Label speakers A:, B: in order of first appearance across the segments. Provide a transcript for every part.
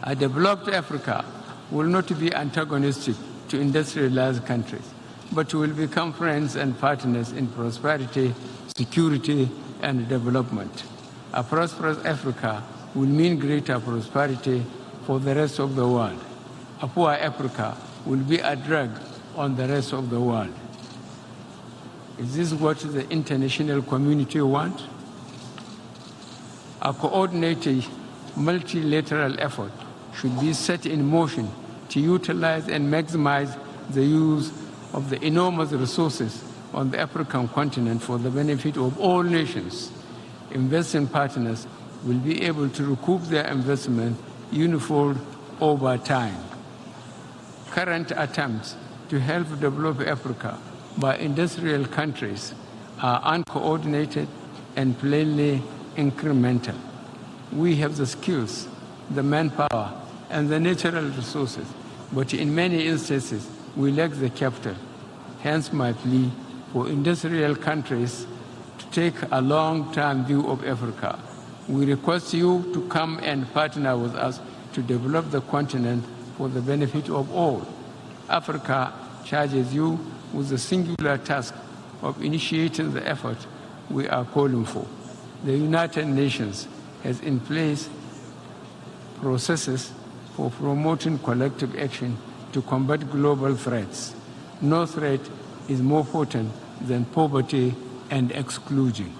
A: A developed Africa will not be antagonistic to industrialized countries, but will become friends and partners in prosperity, security, and development. A prosperous Africa will mean greater prosperity for the rest of the world. A poor Africa will be a drag on the rest of the world. Is this what the international community wants? A coordinated multilateral effort should be set in motion to utilize and maximize the use of the enormous resources on the African continent for the benefit of all nations. Investing partners will be able to recoup their investment unifold over time. Current attempts to help develop Africa by industrial countries are uncoordinated and plainly incremental. We have the skills, the manpower, and the natural resources, but in many instances, we lack the capital. Hence my plea for industrial countries to take a long-term view of Africa. We request you to come and partner with us to develop the continent for the benefit of all. Africa charges you with the singular task of initiating the effort we are calling for. The United Nations has in place processes for promoting collective action to combat global threats. No threat is more potent than poverty and exclusion.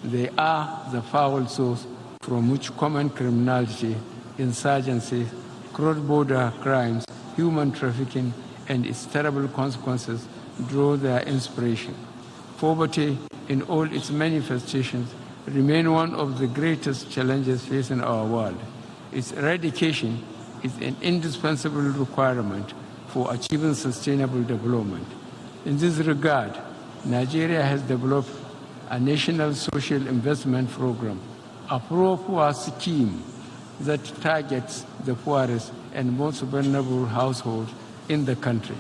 A: They are the foul source from which common criminality, insurgency, cross-border crimes, human trafficking, and its terrible consequences draw their inspiration. Poverty, in all its manifestations, remains one of the greatest challenges facing our world. Its eradication is an indispensable requirement for achieving sustainable development. In this regard, Nigeria has developed a national social investment program, a pro-poor scheme that targets the poorest and most vulnerable households in the country.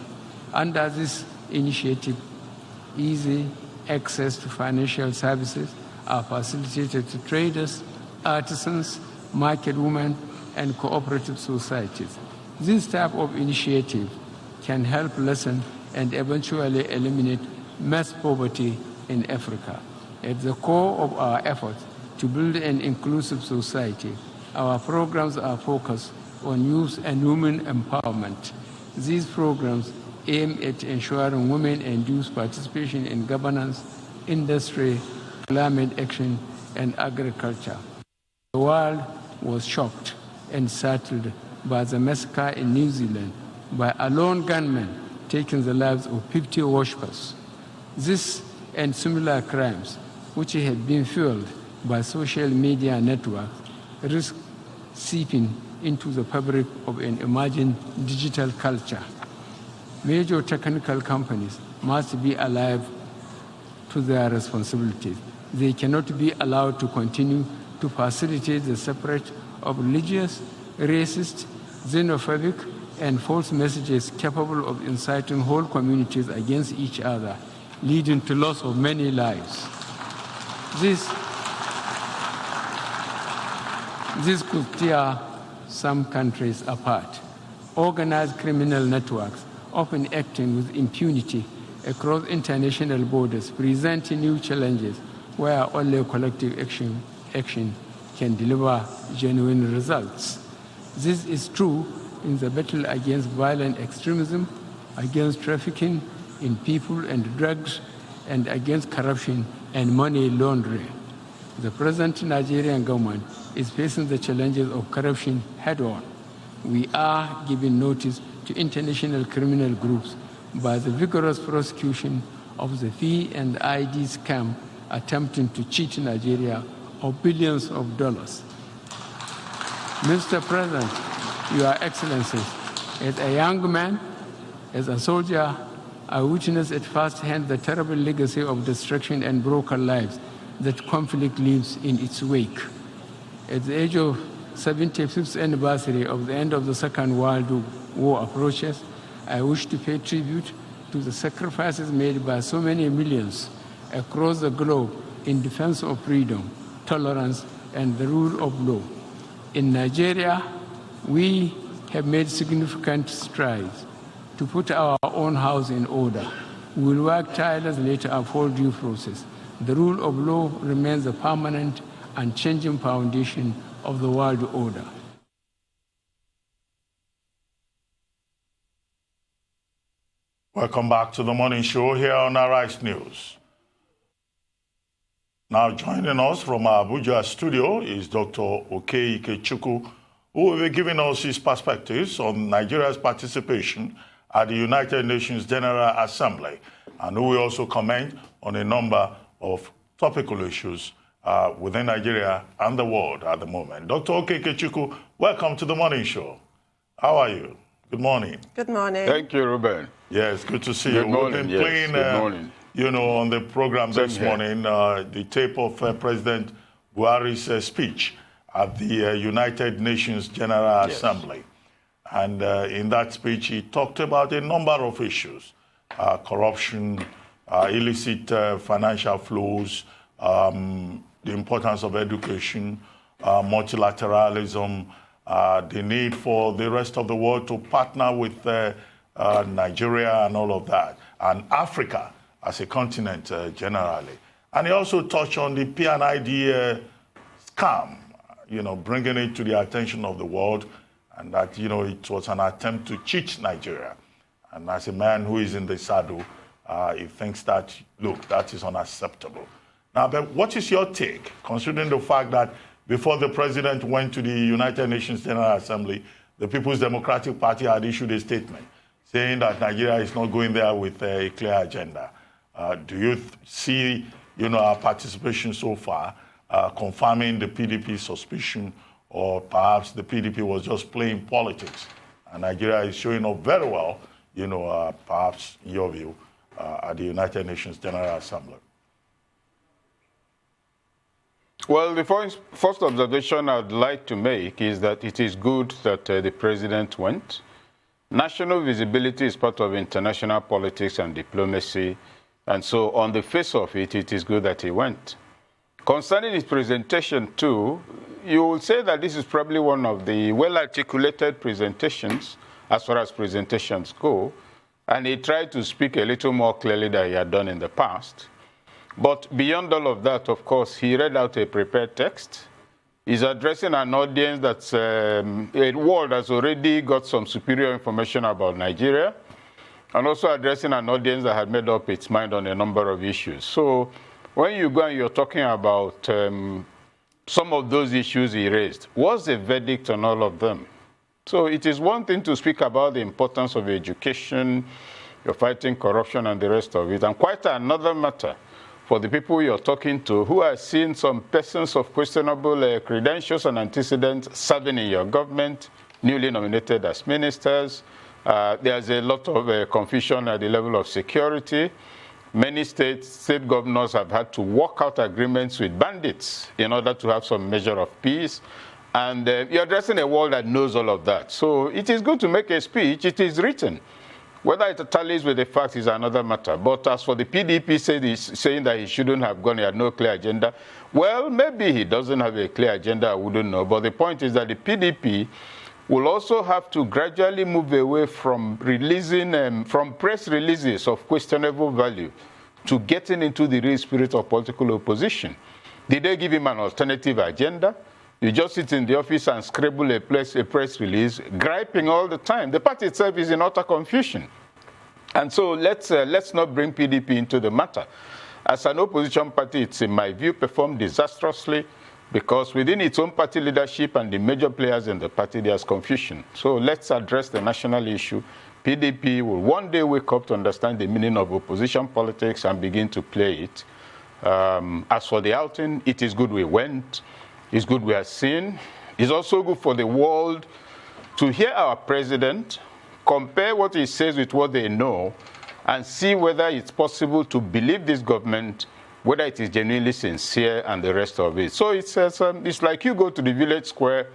A: Under this initiative, easy access to financial services are facilitated to traders, artisans, market women, and cooperative societies. This type of initiative can help lessen and eventually eliminate mass poverty in Africa. At the core of our efforts to build an inclusive society, our programs are focused on youth and women empowerment. These programs aim at ensuring women and youth participation in governance, industry, climate action, and agriculture. The world was shocked and startled by the massacre in New Zealand by a lone gunman taking the lives of 50 worshippers. This and similar crimes, which had been fueled by social media networks, risk seeping into the fabric of an emerging digital culture. Major technical companies must be alive to their responsibilities. They cannot be allowed to continue to facilitate the spread of religious, racist, xenophobic, and false messages capable of inciting whole communities against each other, leading to loss of many lives. This could tear some countries apart. Organized criminal networks, often acting with impunity across international borders, present new challenges where only collective action can deliver genuine results. This is true in the battle against violent extremism, against trafficking in people and drugs, and against corruption and money laundering. The present Nigerian government is facing the challenges of corruption head-on. We are giving notice to international criminal groups by the vigorous prosecution of the fee and ID scam attempting to cheat Nigeria of billions of dollars. Mr. President, Your Excellencies, as a young man, as a soldier, I witnessed at first hand the terrible legacy of destruction and broken lives that conflict leaves in its wake. At the age of 75th anniversary of the end of the Second World War approaches, I wish to pay tribute to the sacrifices made by so many millions across the globe in defense of freedom, tolerance, and the rule of law. In Nigeria, We have made significant strides to put our own house in order. We will work tirelessly to uphold due process. The rule of law remains a permanent and changing foundation of the world order.
B: Welcome back to the morning show here on Arise News. Now joining us from our Abuja studio is Dr. Okey Ikechukwu, who will be giving us his perspectives on Nigeria's participation at the United Nations General Assembly, and who will also comment on a number of topical issues within Nigeria and the world at the moment. Dr. Okey Ikechukwu, welcome to the morning show. How are you? Good morning.
C: Good morning.
D: Thank you, Ruben.
B: Yes, good to see
D: good
B: you.
D: Morning,
B: We've been playing,
D: good morning.
B: You know, on the program this morning, the tape of President Buhari's speech at the United Nations General Assembly. And in that speech, he talked about a number of issues: corruption, illicit financial flows, the importance of education, multilateralism, the need for the rest of the world to partner with Nigeria and all of that, and Africa as a continent generally. And he also touched on the P&ID scam, you know, bringing it to the attention of the world, and that, you know, it was an attempt to cheat Nigeria. And as a man who is in the saddle, he thinks that, look, that is unacceptable. Now, but what is your take, considering the fact that before the president went to the United Nations General Assembly, the People's Democratic Party had issued a statement saying that Nigeria is not going there with a clear agenda? Do you see, you know, our participation so far confirming the PDP suspicion, or perhaps the PDP was just playing politics and Nigeria is showing up very well, you know, perhaps in your view, at the United Nations General Assembly?
D: Well, the first observation I'd like to make is that it is good that the president went. National visibility is part of international politics and diplomacy, and so on the face of it, it is good that he went. Concerning his presentation too, you will say that this is probably one of the well-articulated presentations as far as presentations go, and he tried to speak a little more clearly than he had done in the past. But beyond all of that, of course, he read out a prepared text. He's addressing an audience that's a world that's already got some superior information about Nigeria, and also addressing an audience that had made up its mind on a number of issues. So when you go and you're talking about some of those issues he raised, what's the verdict on all of them? So it is one thing to speak about the importance of education, you're fighting corruption and the rest of it, and quite another matter for the people you're talking to who are seeing some persons of questionable credentials and antecedents serving in your government, newly nominated as ministers. There's a lot of confusion at the level of security. Many state governors have had to work out agreements with bandits in order to have some measure of peace. And you're addressing a world that knows all of that. So it is good to make a speech. It is written. Whether it tallies with the facts is another matter. But as for the PDP saying that he shouldn't have gone, he had no clear agenda, well, maybe he doesn't have a clear agenda, I wouldn't know. But the point is that the PDP will also have to gradually move away from releasing, from press releases of questionable value to getting into the real spirit of political opposition. Did they give him an alternative agenda? You just sit in the office and scribble a press release, griping all the time. The party itself is in utter confusion. And so let's not bring PDP into the matter. As an opposition party, it's, in my view, performed disastrously because within its own party leadership and the major players in the party, there's confusion. So let's address the national issue. PDP will one day wake up to understand the meaning of opposition politics and begin to play it. As for the outing, it is good we went. It's good we are seen. It's also good for the world to hear our president compare what he says with what they know and see whether it's possible to believe this government, whether it is genuinely sincere and the rest of it. So it's like you go to the village square,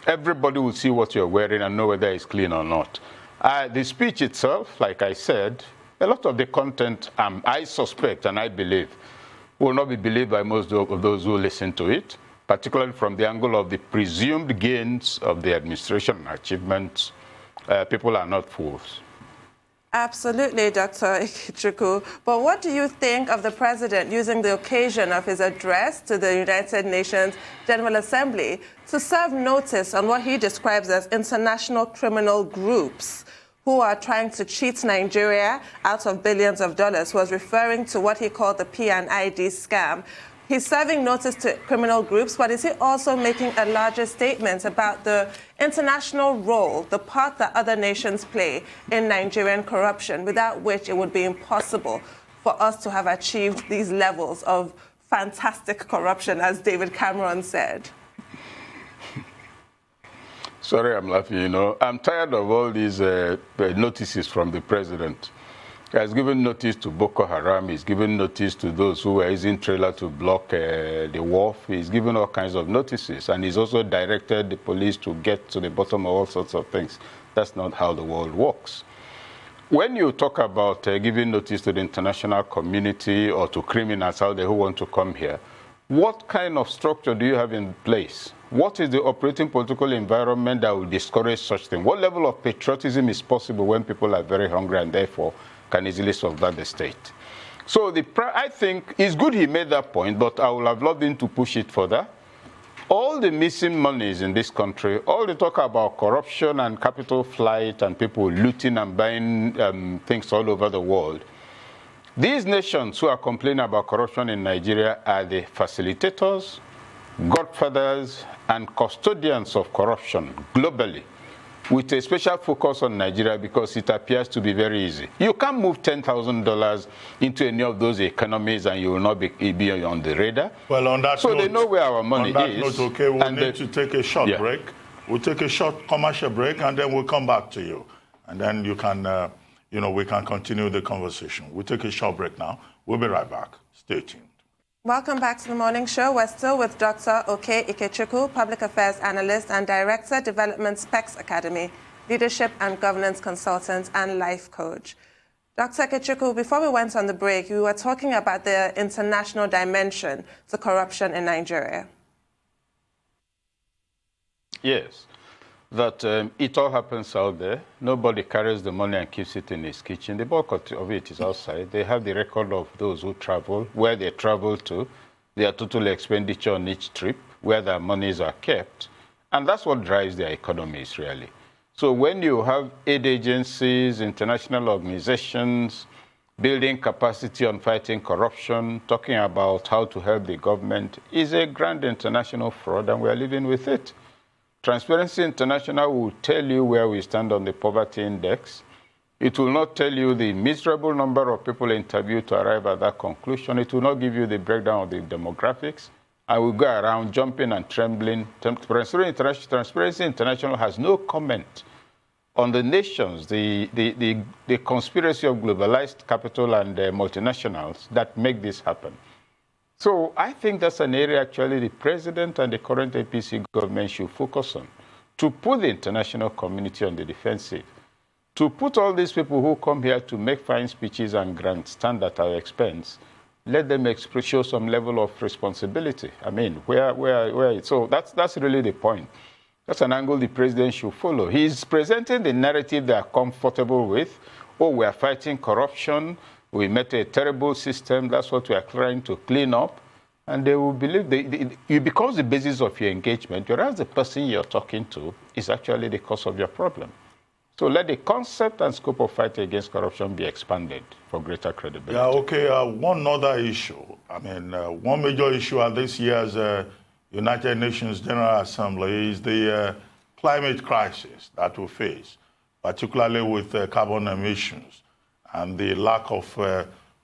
D: everybody will see what you're wearing and know whether it's clean or not. The speech itself, like I said, a lot of the content, I suspect and I believe, will not be believed by most of those who listen to it. particularly from the angle of the presumed gains of the administration and achievements, people are not fools.
C: Absolutely, Dr. Ikechukwu. But what do you think of the president using the occasion of his address to the United Nations General Assembly to serve notice on what he describes as international criminal groups who are trying to cheat Nigeria out of billions of dollars? He was referring to what he called the P&ID scam. He's serving notice to criminal groups, but is he also making a larger statement about the international role, the part that other nations play in Nigerian corruption, without which it would be impossible for us to have achieved these levels of fantastic corruption, as David Cameron said?
D: Sorry, I'm laughing, you know. I'm tired of all these notices from the president. He has given notice to Boko Haram. He's given notice to those who are using trailer to block the wharf. He's given all kinds of notices. And he's also directed the police to get to the bottom of all sorts of things. That's not how the world works. When you talk about giving notice to the international community or to criminals out there who want to come here, what kind of structure do you have in place? What is the operating political environment that will discourage such things? What level of patriotism is possible when people are very hungry and therefore can easily subvert the state? So I think it's good he made that point, but I would have loved him to push it further. All the missing monies in this country, all the talk about corruption and capital flight and people looting and buying things all over the world, these nations who are complaining about corruption in Nigeria are the facilitators, godfathers, and custodians of corruption globally, with a special focus on Nigeria because it appears to be very easy. You can't move $10,000 into any of those economies and you will not be on the radar.
B: Well, on that note,
D: they know where our money is.
B: On that note, okay, we'll need to take a short break. We'll take a short commercial break and then we'll come back to you. And then you can, we can continue the conversation. We'll take a short break now. We'll be right back. Stay tuned.
C: Welcome back to the morning show. We're still with Dr. Okey Ikechukwu, Public Affairs Analyst and Director, Development Specs Academy, Leadership and Governance Consultant and Life Coach. Dr. Ikechukwu, before we went on the break, you were talking about the international dimension to corruption in Nigeria.
D: Yes, that it all happens out there. Nobody carries the money and keeps it in his kitchen. The bulk of it is outside. They have the record of those who travel, where they travel to, their total expenditure on each trip, where their monies are kept. And that's what drives their economies, really. So when you have aid agencies, international organizations, building capacity on fighting corruption, talking about how to help the government, is a grand international fraud, and we're living with it. Transparency International will tell you where we stand on the poverty index. It will not tell you the miserable number of people interviewed to arrive at that conclusion. It will not give you the breakdown of the demographics. I will go around jumping and trembling. Transparency International has no comment on the nations, the conspiracy of globalized capital and multinationals that make this happen. So I think that's an area actually the president and the current APC government should focus on, to put the international community on the defensive, to put all these people who come here to make fine speeches and grandstand at our expense, let them show some level of responsibility. I mean, so that's really the point. That's an angle the president should follow. He's presenting the narrative they are comfortable with. Oh, we are fighting corruption. We met a terrible system. That's what we are trying to clean up. And they will believe it becomes the basis of your engagement, whereas the person you're talking to is actually the cause of your problem. So let the concept and scope of fight against corruption be expanded for greater credibility.
B: Yeah, okay. One other issue. I mean, one major issue at this year's United Nations General Assembly is the climate crisis that we face, particularly with carbon emissions and the lack of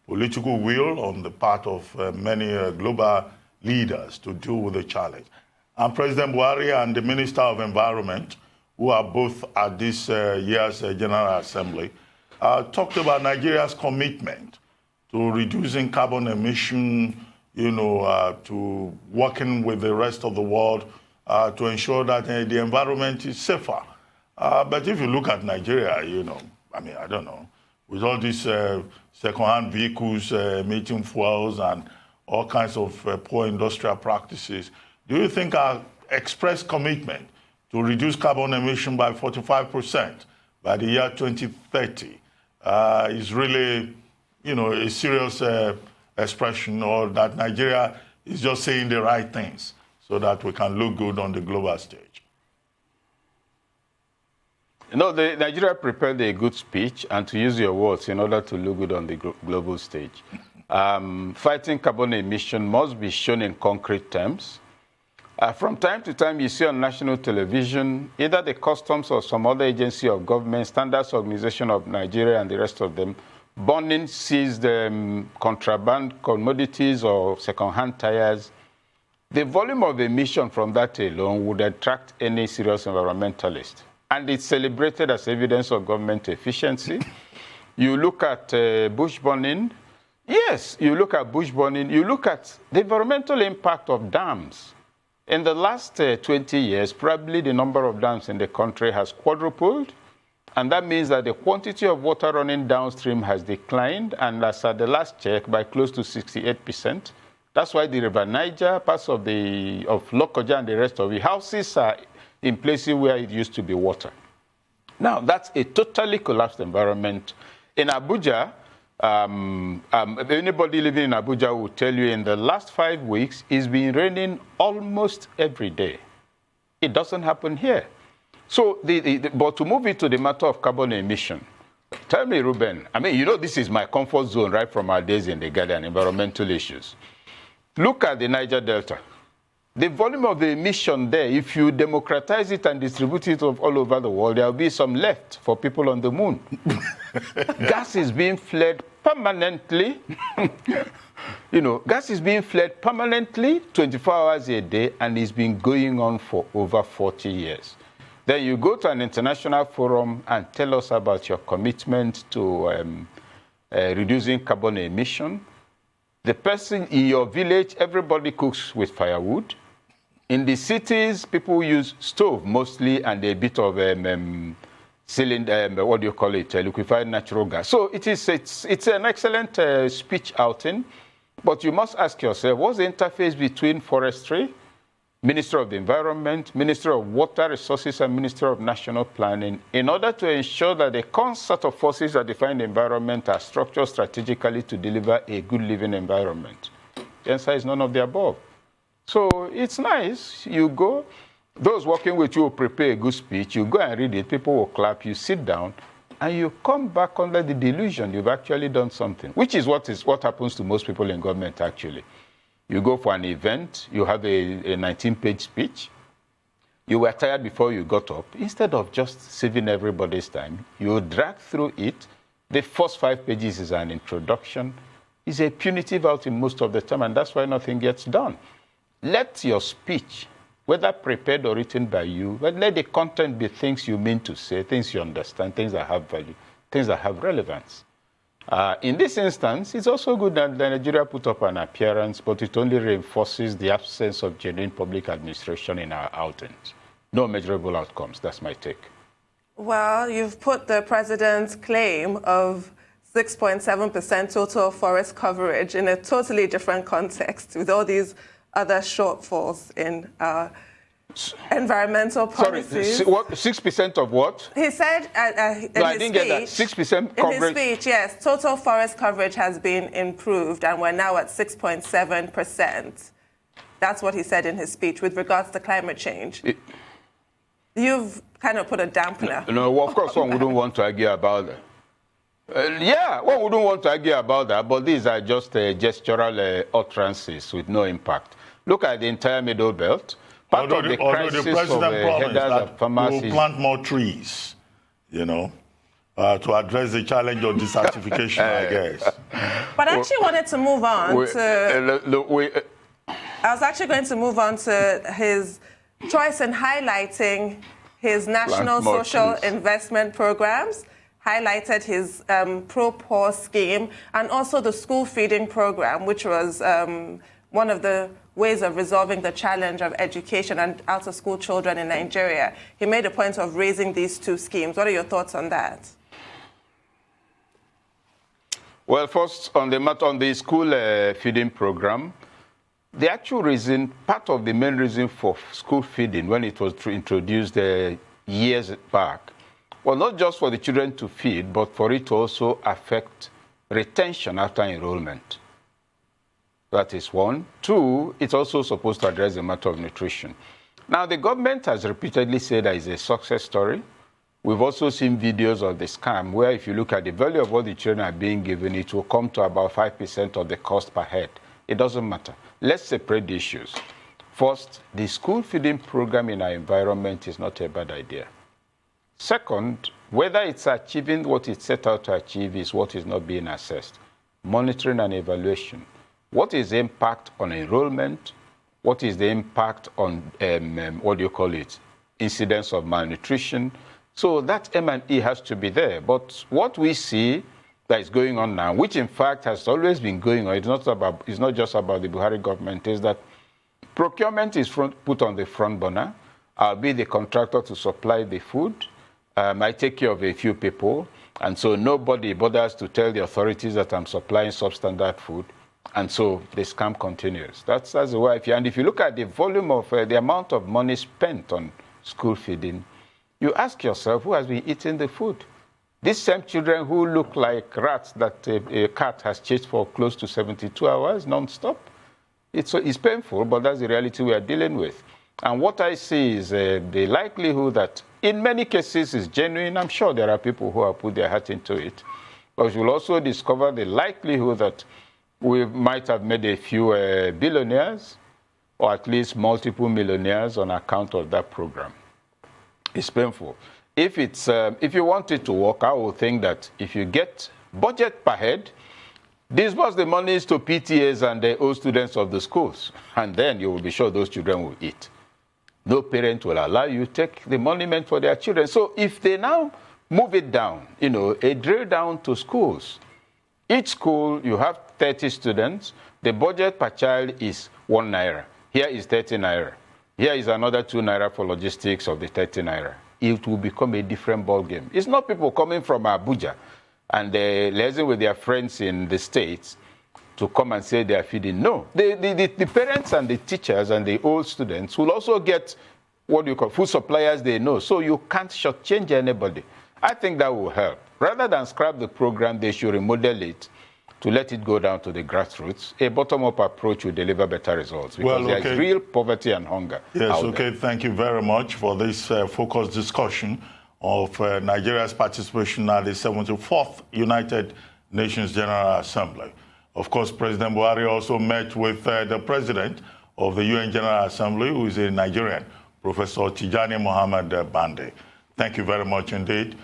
B: political will on the part of many global leaders to deal with the challenge. And President Buhari and the Minister of Environment, who are both at this year's General Assembly, talked about Nigeria's commitment to reducing carbon emission, to working with the rest of the world to ensure that the environment is safer. But if you look at Nigeria, I don't know, with all these second-hand vehicles emitting fuels and all kinds of poor industrial practices, do you think our express commitment to reduce carbon emission by 45% by the year 2030 is really, a serious expression, or that Nigeria is just saying the right things so that we can look good on the global stage?
D: Nigeria prepared a good speech, and to use your words, in order to look good on the global stage. Fighting carbon emission must be shown in concrete terms. From time to time, you see on national television, either the customs or some other agency of government, Standards Organization of Nigeria and the rest of them, burning seized contraband commodities or second-hand tires. The volume of emission from that alone would attract any serious environmentalist. And it's celebrated as evidence of government efficiency. You look at bush burning. Yes, you look at bush burning. You look at the environmental impact of dams. In the last 20 years, probably the number of dams in the country has quadrupled. And that means that the quantity of water running downstream has declined, and as at the last check, by close to 68%. That's why the River Niger, parts of Lokoja and the rest of the houses are in places where it used to be water. Now, that's a totally collapsed environment. In Abuja, anybody living in Abuja will tell you in the last 5 weeks, it's been raining almost every day. It doesn't happen here. So, but to move into the matter of carbon emission, tell me, Ruben, this is my comfort zone right from our days in the Guardian, environmental issues. Look at the Niger Delta. The volume of the emission there, if you democratize it and distribute it all over the world, there will be some left for people on the moon. Gas is being flared permanently. Gas is being flared permanently 24 hours a day, and it's been going on for over 40 years. Then you go to an international forum and tell us about your commitment to reducing carbon emission. The person in your village, everybody cooks with firewood. In the cities, people use stove mostly, and a bit of liquefied natural gas. So it's an excellent speech outing, but you must ask yourself, what's the interface between Forestry, Minister of the Environment, Minister of Water Resources, and Minister of National Planning, in order to ensure that the concert of forces that define the environment are structured strategically to deliver a good living environment? The answer is none of the above. So it's nice. You go, those working with you will prepare a good speech. You go and read it. People will clap. You sit down, and you come back under the delusion you've actually done something, which is what happens to most people in government, actually. You go for an event. You have a 19-page speech. You were tired before you got up. Instead of just saving everybody's time, you drag through it. The first 5 pages is an introduction. It's a punitive outing most of the time, and that's why nothing gets done. Let your speech, whether prepared or written by you, but let the content be things you mean to say, things you understand, things that have value, things that have relevance. In this instance, it's also good that Nigeria put up an appearance, but it only reinforces the absence of genuine public administration in our outings. No measurable outcomes. That's my take. Well,
C: you've put the president's claim of 6.7% total forest coverage in a totally different context with all these other shortfalls in environmental policies.
D: Sorry, what, 6% of what?
C: He said
D: I didn't get that. 6% coverage?
C: In his speech, yes. Total forest coverage has been improved, and we're now at 6.7%. That's what he said in his speech with regards to climate change. You've kind of put a dampener.
D: No, well, of course one wouldn't want to argue about that. Yeah, one wouldn't want to argue about that, but these are just gestural utterances with no impact. Look at the entire Middle Belt.
B: Although the president promised that we will plant more trees, to address the challenge of desertification, I guess.
C: But I actually wanted to move on I was actually going to move on to his choice in highlighting his national social investment programs, highlighted his pro-poor scheme, and also the school feeding program, which was one of the ways of resolving the challenge of education and out-of-school children in Nigeria. He made a point of raising these 2 schemes. What are your thoughts on that?
D: Well, first, on the school feeding program, the actual reason, part of the main reason for school feeding when it was introduced years back, was not just for the children to feed, but for it to also affect retention after enrollment. That is one. Two, it's also supposed to address the matter of nutrition. Now, the government has repeatedly said that it's a success story. We've also seen videos of the scam where if you look at the value of what the children are being given, it will come to about 5% of the cost per head. It doesn't matter. Let's separate the issues. First, the school feeding program in our environment is not a bad idea. Second, whether it's achieving what it set out to achieve is what is not being assessed. Monitoring and evaluation. What is the impact on enrollment? What is the impact on, incidence of malnutrition? So that M&E has to be there. But what we see that is going on now, which in fact has always been going on, it's not just about the Buhari government, is that procurement is put on the front burner. I'll be the contractor to supply the food. I take care of a few people. And so nobody bothers to tell the authorities that I'm supplying substandard food. And so the scam continues. That's the way. And if you look at the volume of the amount of money spent on school feeding, you ask yourself, who has been eating the food? These same children who look like rats that a cat has chased for close to 72 hours non-stop. It's painful, but that's the reality we are dealing with. And what I see is the likelihood that in many cases is genuine. I'm sure there are people who have put their heart into it. But you'll also discover the likelihood that we might have made a few billionaires, or at least multiple millionaires on account of that program. It's painful. If you want it to work, I would think that if you get budget per head, disburse the monies to PTAs and the old students of the schools, and then you will be sure those children will eat. No parent will allow you to take the money meant for their children. So if they now move it down, a drill down to schools, each school, you have 30 students, the budget per child is 1 naira. Here is 30 naira. Here is another 2 naira for logistics of the 30 naira. It will become a different ballgame. It's not people coming from Abuja and liaising with their friends in the States to come and say they are feeding. No, the parents and the teachers and the old students will also get what you call food suppliers they know. So you can't shortchange anybody. I think that will help. Rather than scrap the program, they should remodel it to let it go down to the grassroots. A bottom-up approach will deliver better results because there's real poverty and hunger.
B: Yes, okay. Thank you very much for this focused discussion of Nigeria's participation at the 74th United Nations General Assembly. Of course, President Buhari also met with the president of the UN General Assembly, who is a Nigerian, Professor Tijani Mohammed Bande. Thank you very much indeed.